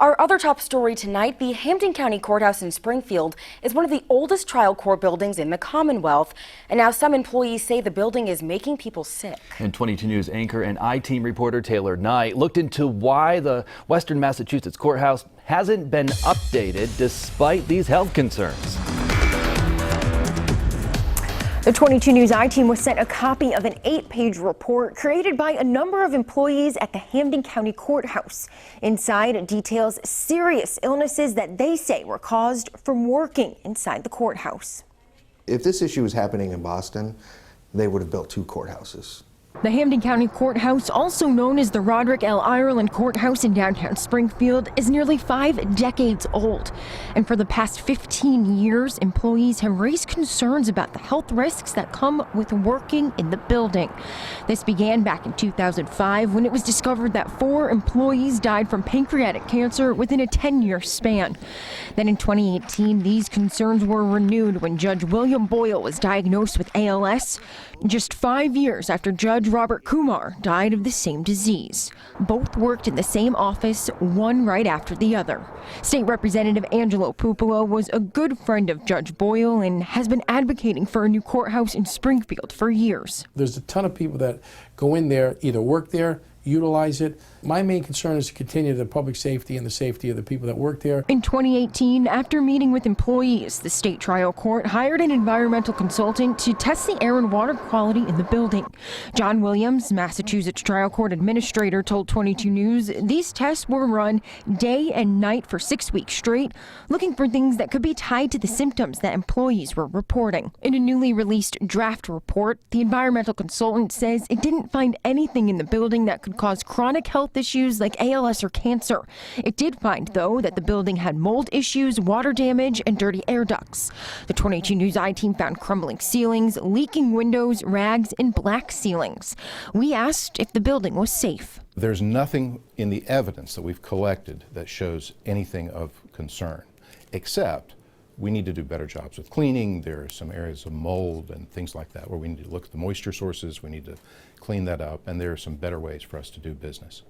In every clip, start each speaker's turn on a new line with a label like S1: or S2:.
S1: Our other top story tonight, the Hampden County Courthouse in Springfield is one of the oldest trial court buildings in the Commonwealth. And now some employees say the building is making people sick. And 22 News anchor and I-Team reporter Taylor Knight looked into why the Western Massachusetts courthouse hasn't been updated despite these health concerns.
S2: The 22 News I-Team was sent a copy of an 8-page report created by a number of employees at the Hampden County Courthouse. Inside it details serious illnesses that they say were caused from working inside the courthouse.
S3: If this issue was happening in Boston, they would have built 2 courthouses.
S2: The Hampden County Courthouse, also known as the Roderick L. Ireland Courthouse in downtown Springfield, is nearly 5 decades old. And for the past 15 years, employees have raised concerns about the health risks that come with working in the building. This began back in 2005 when it was discovered that 4 employees died from pancreatic cancer within a 10-year span. Then in 2018, these concerns were renewed when Judge William Boyle was diagnosed with ALS, just 5 years after Judge Robert Kumar died of the same disease. Both worked in the same office, one right after the other. State Representative Angelo Pupolo was a good friend of Judge Boyle and has been advocating for a new courthouse in Springfield for years.
S4: There's a ton of people that go in there, either work there, utilize it. My main concern is to continue the public safety and the safety of the people that work there.
S2: In 2018, after meeting with employees, the state trial court hired an environmental consultant to test the air and water quality in the building. John Williams, Massachusetts trial court administrator, told 22 News these tests were run day and night for 6 weeks straight, looking for things that could be tied to the symptoms that employees were reporting. In a newly released draft report, the environmental consultant says it didn't find anything in the building that could cause chronic health issues like ALS or cancer. It did find, though, that the building had mold issues, water damage, and dirty air ducts. The 22 News I-Team found crumbling ceilings, leaking windows, rags, and black ceilings. We asked if the building was safe.
S5: There's nothing in the evidence that we've collected that shows anything of concern, except we need to do better jobs with cleaning. There are some areas of mold and things like that where we need to look at the moisture sources. We need to clean that up, and there are some better ways for us to do business.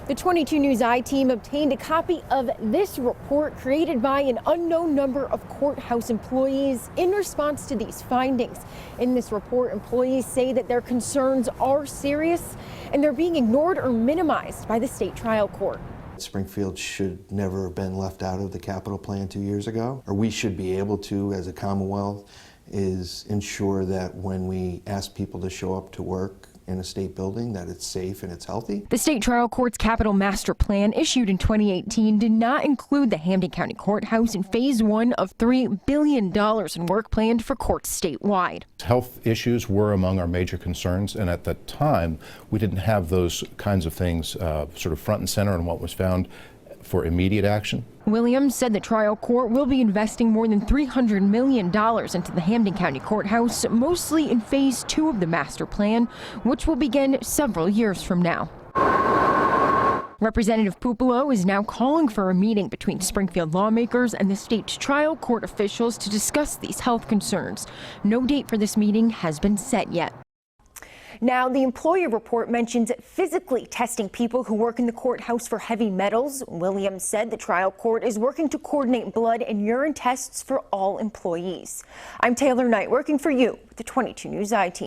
S2: The 22 News I-Team obtained a copy of this report created by an unknown number of courthouse employees in response to these findings. In this report, employees say that their concerns are serious and they're being ignored or minimized by the state trial court.
S3: Springfield should never have been left out of the capital plan 2 years ago, or we should be able to, as a Commonwealth, is ensure that when we ask people to show up to work in a state building, that it's safe and it's healthy.
S2: The state trial court's capital master plan issued in 2018 did not include the Hampden County Courthouse in phase 1 of $3 billion in work planned for courts statewide.
S5: Health issues were among our major concerns, and at that time we didn't have those kinds of things sort of front and center in what was found for immediate action.
S2: Williams said the trial court will be investing more than $300 million into the Hampden County Courthouse, mostly in phase 2 of the master plan, which will begin several years from now. Representative Pupolo is now calling for a meeting between Springfield lawmakers and the state's trial court officials to discuss these health concerns. No date for this meeting has been set yet. Now, the employer report mentions physically testing people who work in the courthouse for heavy metals. Williams said the trial court is working to coordinate blood and urine tests for all employees. I'm Taylor Knight, working for you with the 22 News I-Team.